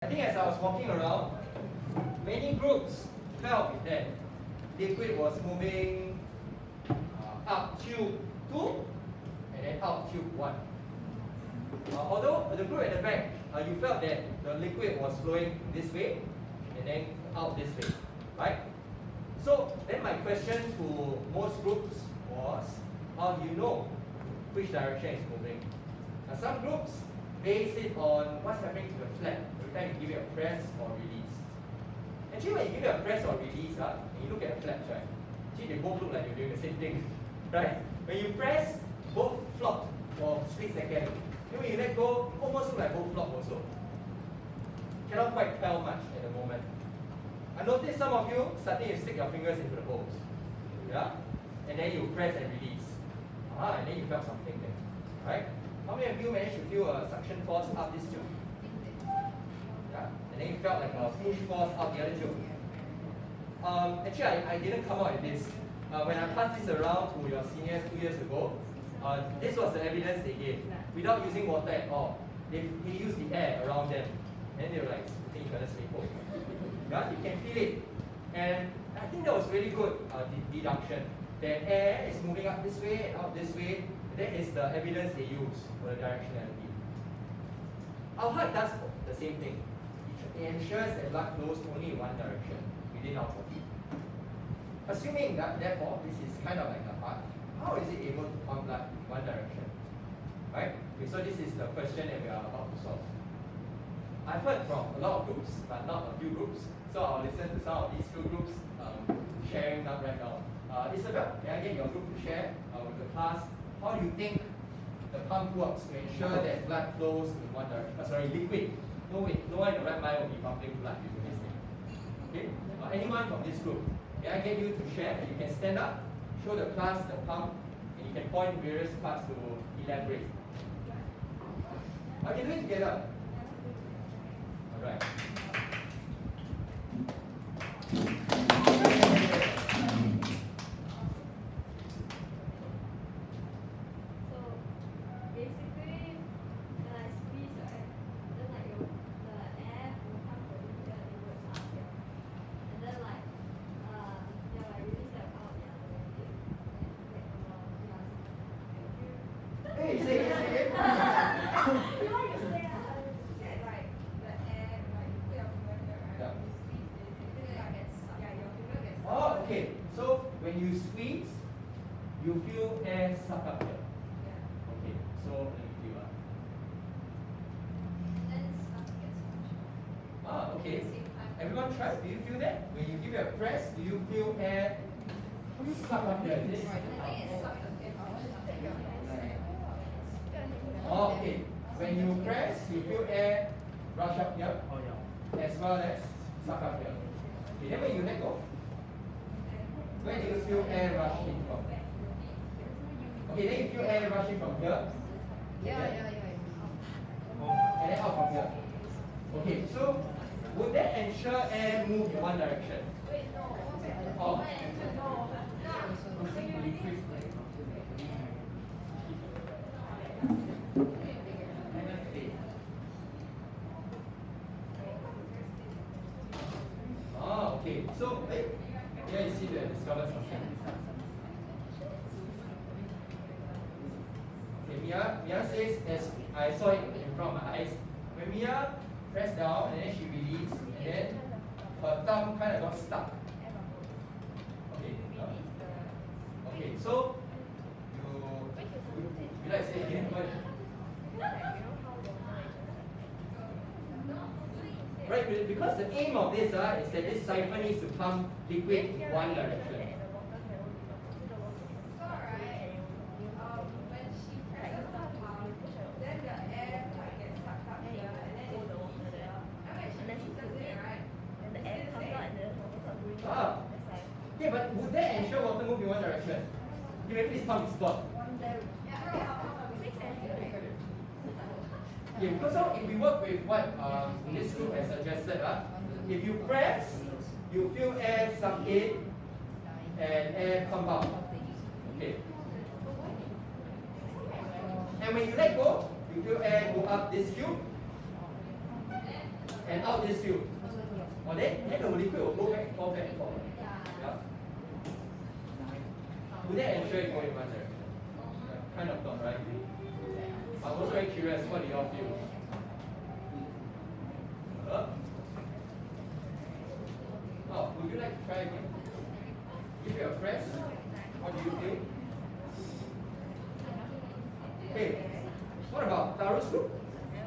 I think as I was walking around, many groups felt that liquid was moving up tube 2 and then out tube 1. Although the group at the back, you felt that the liquid was flowing this way and then out this way, right? So then my question to most groups was, how do you know which direction is moving? Some groups base it on what's happening to the flap every time you give it a press or release. Actually, when you give it a press or release, and you look at the flaps, right? Actually, they both look like you're doing the same thing, right? When you press, both flop for a split second. Then when you let go, almost look like both flop also. Cannot quite tell much at the moment. I noticed some of you starting to stick your fingers into the holes. Yeah? And then you press and release. And then you felt something there. Right? How many of you managed to feel a suction force up this tube? Yeah? And then you felt like a push force out the other tube. Actually, I didn't come out with this. When I passed this around to your seniors 2 years ago, this was the evidence they gave. Without using water at all. They used the air around them. And they were like spitting each other's maple. Yeah? You can feel it. And I think that was really good deduction. That air is moving up this way and out this way. That is the evidence they use for the directionality. Our heart does the same thing. It ensures that blood flows only in one direction within our body. Assuming that, therefore, this is kind of like the heart, how is it able to pump blood in one direction? Right? Okay, so this is the question that we are about to solve. I've heard from a lot of groups, but not a few groups. So I'll listen to some of these few groups sharing up right now. Isabel, can I get your group to share with the class? How do you think the pump works to ensure that blood flows in one direction? Sorry, liquid. No one in the right mind will be pumping blood using this thing. Okay? Anyone from this group, can I get you to share? You can stand up, show the class the pump, and you can point various parts to elaborate. Okay, do it together. Alright. Okay, so when you squeeze, you feel air suck up here. Okay, so let me feel okay. Everyone try. Do you feel that? When you give it a press, do you feel air suck up here? Okay. When you press, you feel air rush up here, as well as suck up here. Okay, then when you let go, where do you feel air rushing from? Okay, then you feel air rushing from here. And then out from here. Okay, so would that ensure air move in one direction? Oh. Okay, so here you see the discovered something. Okay, Mia says, as I saw it in front of my eyes, when Mia pressed down and then she released, and then her thumb kind of got stuck. Okay, okay, so you like to say again? Right, because the aim of this is that this siphon needs to pump liquid in one direction. When she presses the pump, then the air gets sucked up here, and then it leaves here. And when she does it, right? And the air comes out and then it goes yeah, but would that ensure water move in one direction? Maybe this pump is blocked. Yeah, because if we work with what this group has suggested, if you press, you feel air suck in and air come out. Okay. And when you let go, you feel air go up this tube and out this tube. Or then the liquid will go back and forth, back and forth. Yeah. Would that ensure it go in one direction? Yeah. Kind of not, right? I'm also very curious, what do y'all feel? Oh, would you like to try again? Give it a press. What do you feel? Okay. What about Taru's group?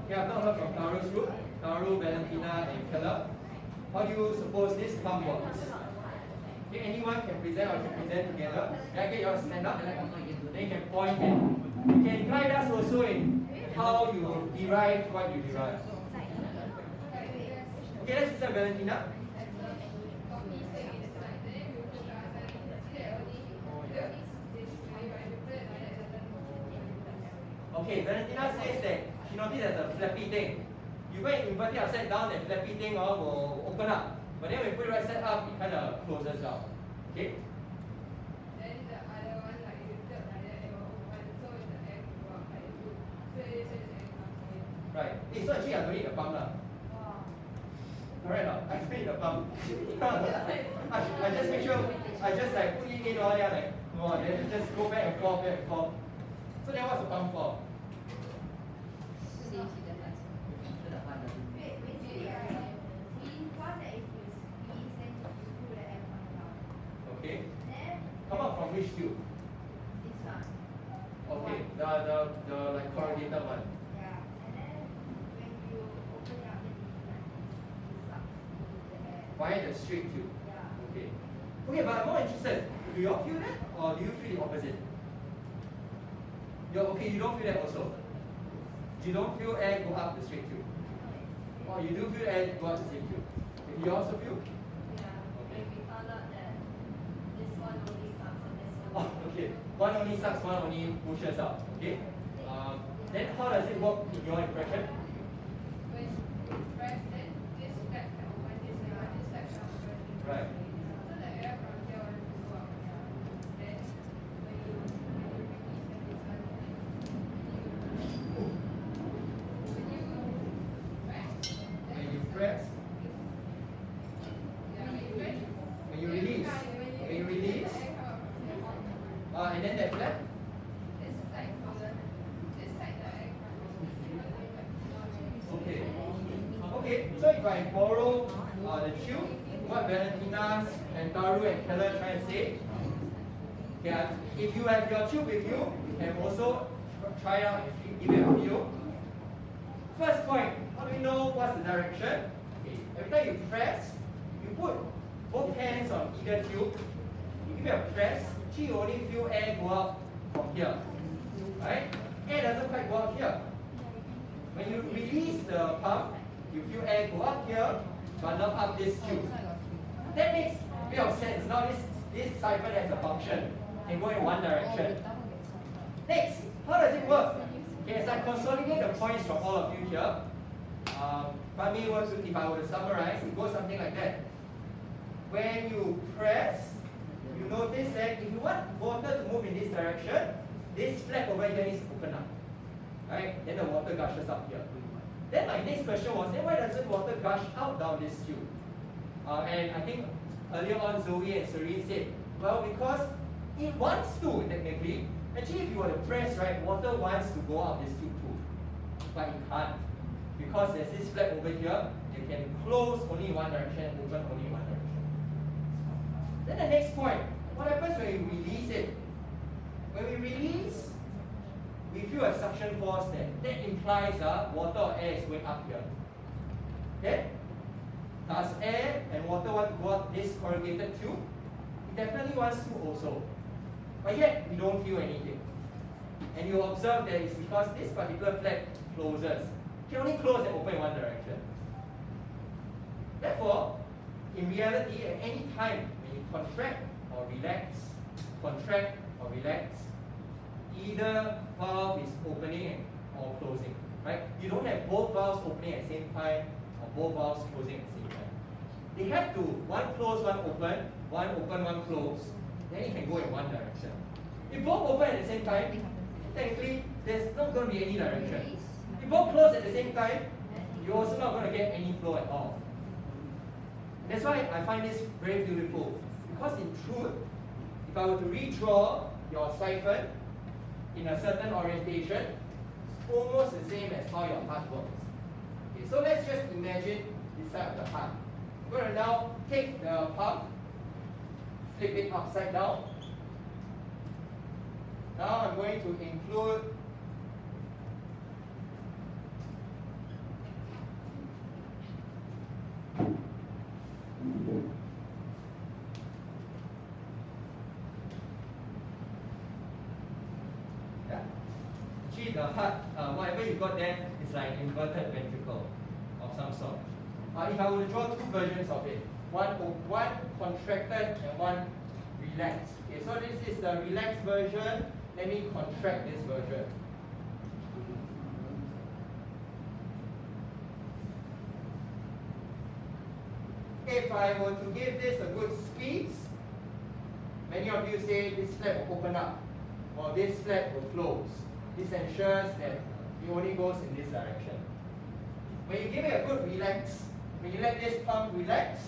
Okay, I've not heard from Taru's group. Taru, Valentina, and Keller. How do you suppose this pump works? Okay, anyone can present or can present together. Can I get your stand up? Then you can point and you can guide us also in how you derive what you derive. Okay, let's start Valentina. Okay, Valentina says that she noticed there's a flappy thing. You go and invert it upside down, that flappy thing will open up. But then when you put it right side up, it kind of closes down. Okay? Then the other one, like you tilt like that, it will open, so the air can go out like you. So the air comes in. Right. Hey, so actually I don't need a pump now. Correct or not? I don't need a pump. I just make sure, I just like put it in all there, like, no, then just go back and forth, back and forth. So then what's the pump for? Okay. Come out from which tube? Okay, the like corrugated one. Via the straight tube. Okay. Okay, but I'm more interested. Do you all feel that, or do you feel the opposite? Okay, you don't feel that also. You don't feel air go up the straight tube. Or you do feel air go up the same tube. Okay, you also feel? We found out that this one only sucks and this one. Oh, okay. One only sucks, one only pushes out. Okay. Then how does it work in your impression? When you press, then this flap can open, this flap can open. Right. So the air from here will go out. Then when you release, then this one. When you press, when you release, and then that flap. Okay. Okay. So if I borrow the tube, what Valentina and Taru and Keller try and say, yeah, if you have your tube with you, you can also try out and give it a feel. First point, how do we know what's the direction? Okay. Every time you press, you put both hands on either tube, you give it a press, you only feel air go out from here. Right? Air doesn't quite go out here. When you release the pump, you feel air go up here, but not up this tube. That makes a bit of sense. Now this siphon has a function, can go in one direction. Next, how does it work? Okay, as I consolidate the points from all of you here, if I were to summarize, it goes something like that. When you press, you notice that if you want water to move in this direction, this flap over here needs to open up. Right? Then the water gushes up here. Then my next question was, then why doesn't water gush out down this tube? And I think earlier on Zoe and Serene said, well, because it wants to, technically. Actually, if you were to press, right, water wants to go out this tube too. But it can't. Because there's this flap over here, you can close only in one direction and open only in one direction. Then the next point, what happens when you release it? When we release, we feel a suction force there. That implies water or air is going up here. Okay? Does air and water want to go up this corrugated tube? It definitely wants to also. But yet, we don't feel anything. And you observe that it's because this particular flap closes. It can only close and open in one direction. Therefore, in reality, at any time when you contract or relax, either valve is opening or closing. Right? You don't have both valves opening at the same time or both valves closing at the same time. They have to, one close, one open, one close. Then it can go in one direction. If both open at the same time, technically there's not going to be any direction. If both close at the same time, you're also not going to get any flow at all. That's why I find this very beautiful. Because in truth, if I were to redraw your siphon in a certain orientation, it's almost the same as how your heart works. Okay, so let's just imagine this side of the heart. We're going to now take the pump, flip it upside down. Now I'm going to include actually the heart, whatever you got there is like inverted ventricle of some sort. If I were to draw two versions of it, one contracted and one relaxed. Okay, so this is the relaxed version. Let me contract this version. If I were to give this a good squeeze, many of you say this flap will open up, or this flap will close. This ensures that it only goes in this direction. When you give it a good relax, when you let this pump relax,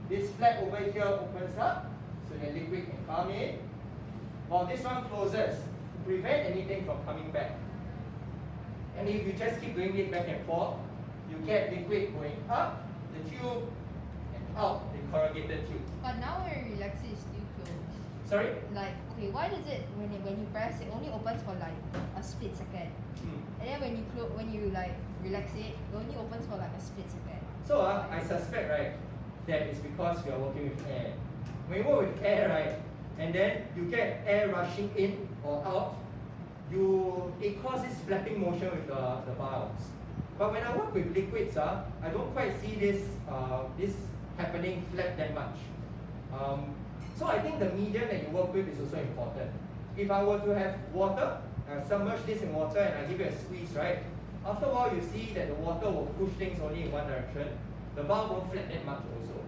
this flap over here opens up, so that liquid can come in, while this one closes to prevent anything from coming back. And if you just keep doing it back and forth, you get liquid going up the tube and out the corrugated tube. But now when you relax it, it's still closed. Sorry? Like, okay, why does it, when you press, it only opens for like a split second? And then when you like relax it, it only opens for like a split second. So I suspect, right, that it's because you are working with air. When you work with air, right, and then you get air rushing in or out, it causes flapping motion with the valves. But when I work with liquids, I don't quite see this happening flat that much. So I think the medium that you work with is also important. If I were to have water, submerge this in water and I give it a squeeze, right? After a while you see that the water will push things only in one direction. The valve won't flap that much also.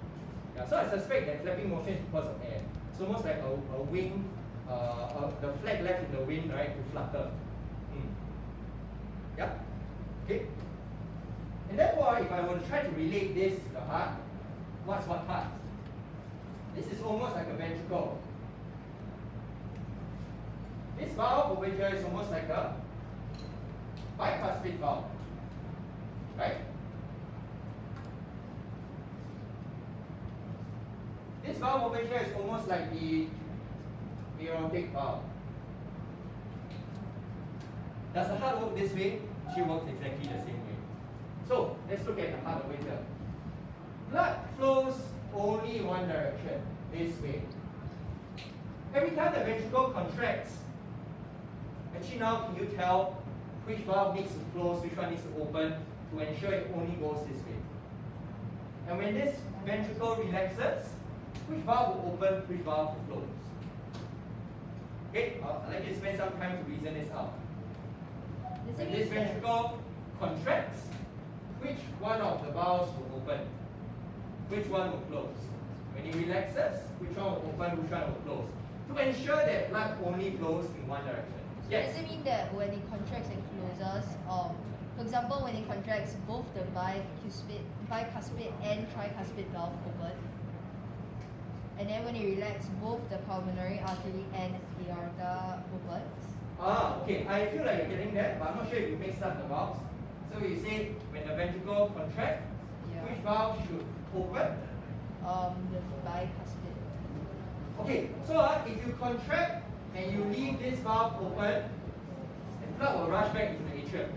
Yeah, so I suspect that flapping motion is because of air. It's almost like a wing, the flag left in the wind, right, to flutter. Yeah? Okay? And therefore, if I were to try to relate this to the heart, what's what heart? This is almost like a ventricle. This valve over here is almost like a bicuspid valve, right? This valve over here is almost like the aortic valve. Does the heart work this way? She works exactly the same way. So let's look at the heart over here. Blood flows only one direction, this way. Every time the ventricle contracts, actually now can you tell which valve needs to close, which one needs to open to ensure it only goes this way? And when this ventricle relaxes, which valve will open, which valve will close? Okay, I'd like you to spend some time to reason this out. When this ventricle contracts, which one of the valves will open? Which one will close? When it relaxes, which one will open, which one will close? To ensure that blood only flows in one direction. Yes? Does it mean that when it contracts and closes, for example, when it contracts, both the bicuspid and tricuspid valve open? And then when it relaxes, both the pulmonary artery and aorta opens? Okay. I feel like you're getting that, but I'm not sure if you mixed up the valves. So you say when the ventricle contracts, which valve should open? The bicuspid. Okay, so if you contract and you leave this valve open, the blood will rush back into the atrium.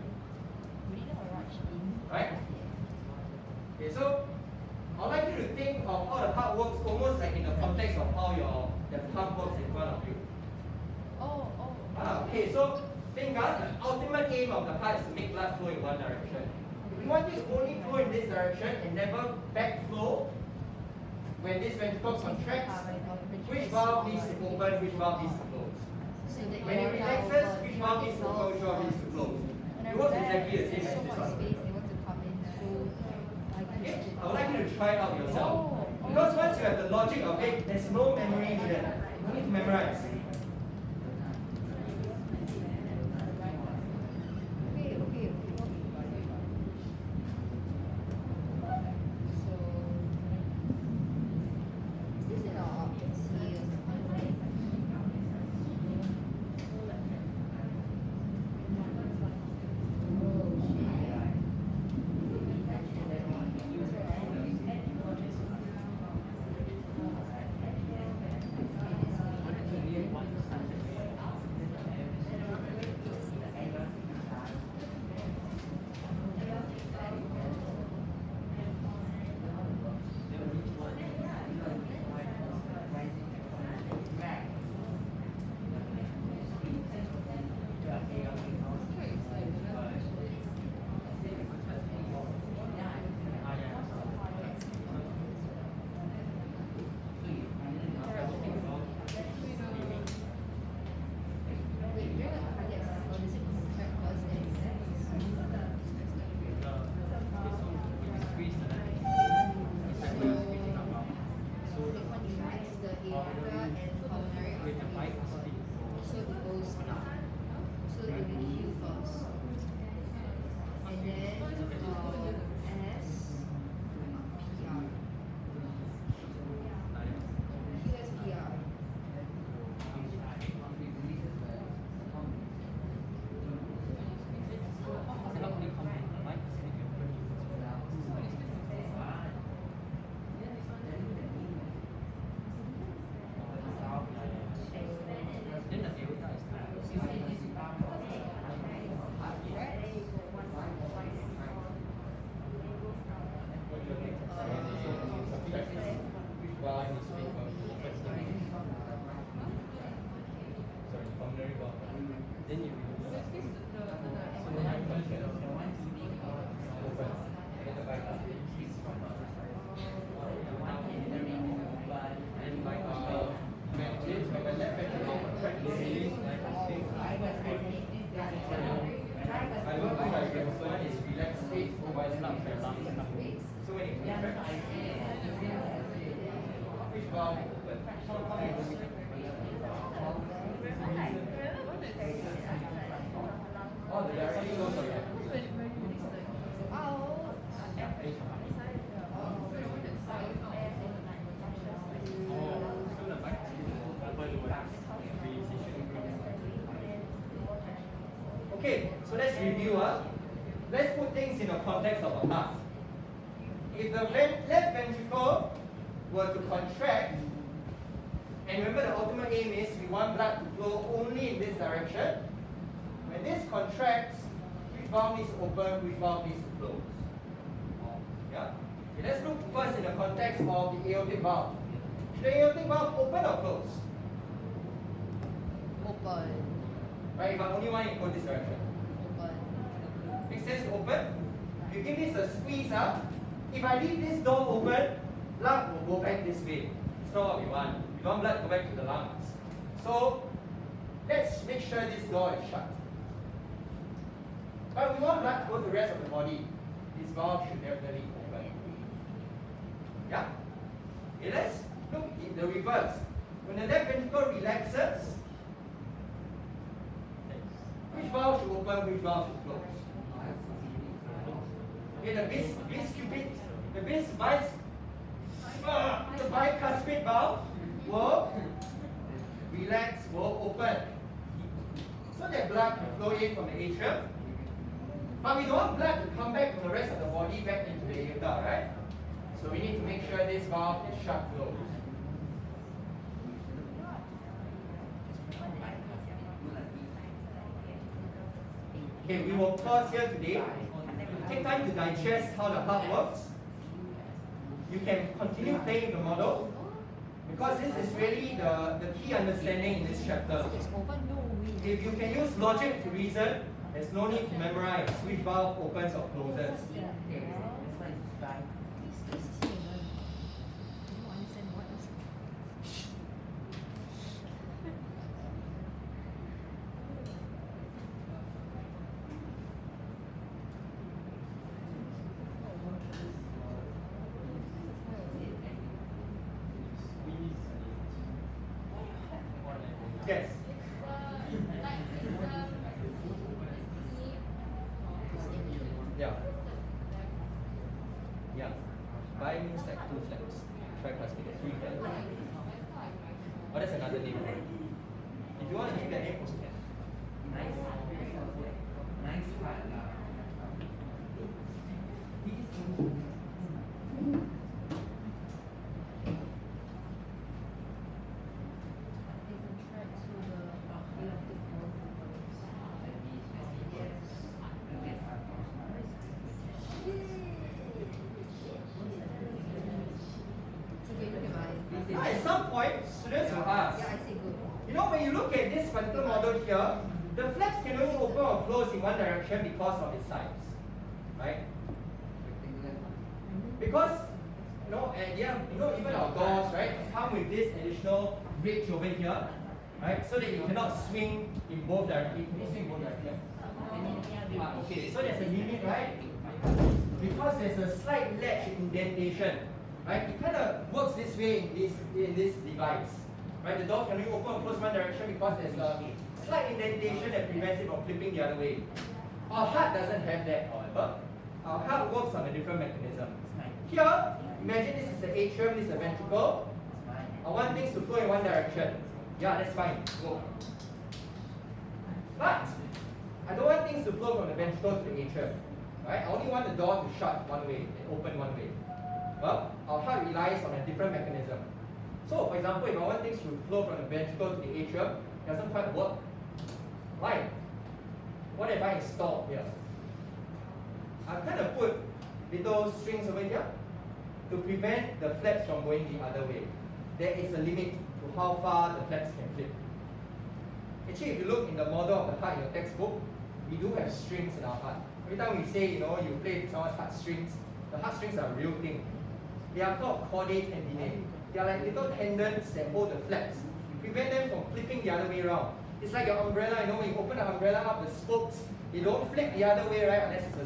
Right? Okay, so I'd like you to think of how the heart works almost like in the context of how the pump works in front of you. Okay, so think the ultimate aim of the heart is to make blood flow in one direction. If you want it to only flow in this direction and never backflow, when this ventricle contracts, which valve needs to open, which valve needs to close? When it relaxes, which valve needs to open, which valve needs to close? It works exactly the same as this one. Okay, I would like you to try it out yourself. Because once you have the logic of it, there's no memory needed. You don't need to memorize. Then you so when it contracts, which valve open? Oh, the direction goes like that. Okay, so let's review. Let's put things in the context of a heart. If the left ventricle were to contract, and remember the ultimate aim is we want blood to flow only in this direction. When this contracts, which valve needs to open, which valve needs to close. Yeah? Okay, let's look first in the context of the aortic valve. Should the aortic valve open or close? Open. Right, if I only want it to go this direction. Open. Makes sense to open? If you give this a squeeze up, if I leave this door open, blood will go back this way. It's not what we want. We want blood to go back to the lungs. So let's make sure this door is shut. But we want blood to go to the rest of the body. This valve should definitely open. Yeah? Okay, let's look in the reverse. When the left ventricle relaxes, which valve should open, which valve should close? Okay, the bicuspid valve will relax, will open, so that blood can flow in from the atrium. But we don't want blood to come back from the rest of the body back into the aorta, right? So we need to make sure this valve is shut closed. Okay, we will pause here today. Take time to digest how the heart works. You can continue playing the model because this is really the key understanding in this chapter. If you can use logic to reason, there's no need to memorize which valve opens or closes. Yes. Yeah. Yeah. Bi means like two flaps. Tricuspid, three flaps. Oh, that's another name. If you want to give that name, also can. Now, at some point, students will ask, you know, when you look at this particular model here, the flaps can only open or close in one direction because of its size, right? Because, you know, and yeah, you know, even our doors, right, come with this additional bridge over here, right, so that you cannot swing in both directions. Can you swing in both directions? Okay, so there's a limit, right? Because there's a slight latch indentation. Right? It kind of works this way in this device. Right? The door can only open or close one direction because there's a slight indentation that prevents it from flipping the other way. Our heart doesn't have that, however. Our heart works on a different mechanism. Here, imagine this is the atrium, this is the ventricle. I want things to flow in one direction. Yeah, that's fine. Go. But I don't want things to flow from the ventricle to the atrium. Right? I only want the door to shut one way and open one way. Well, our heart relies on a different mechanism. So, for example, if I want things to flow from the ventricle to the atrium, it doesn't quite work. Why? What have I installed here? I've kind of put little strings over here to prevent the flaps from going the other way. There is a limit to how far the flaps can flip. Actually, if you look in the model of the heart in your textbook, we do have strings in our heart. Every time we say, you play someone's heartstrings, the heartstrings are a real thing. They are called chordae tendinae. They are like little tendons that hold the flaps. You prevent them from flipping the other way around. It's like your umbrella, when you open the umbrella up, the spokes, they don't flip the other way, right, unless it's a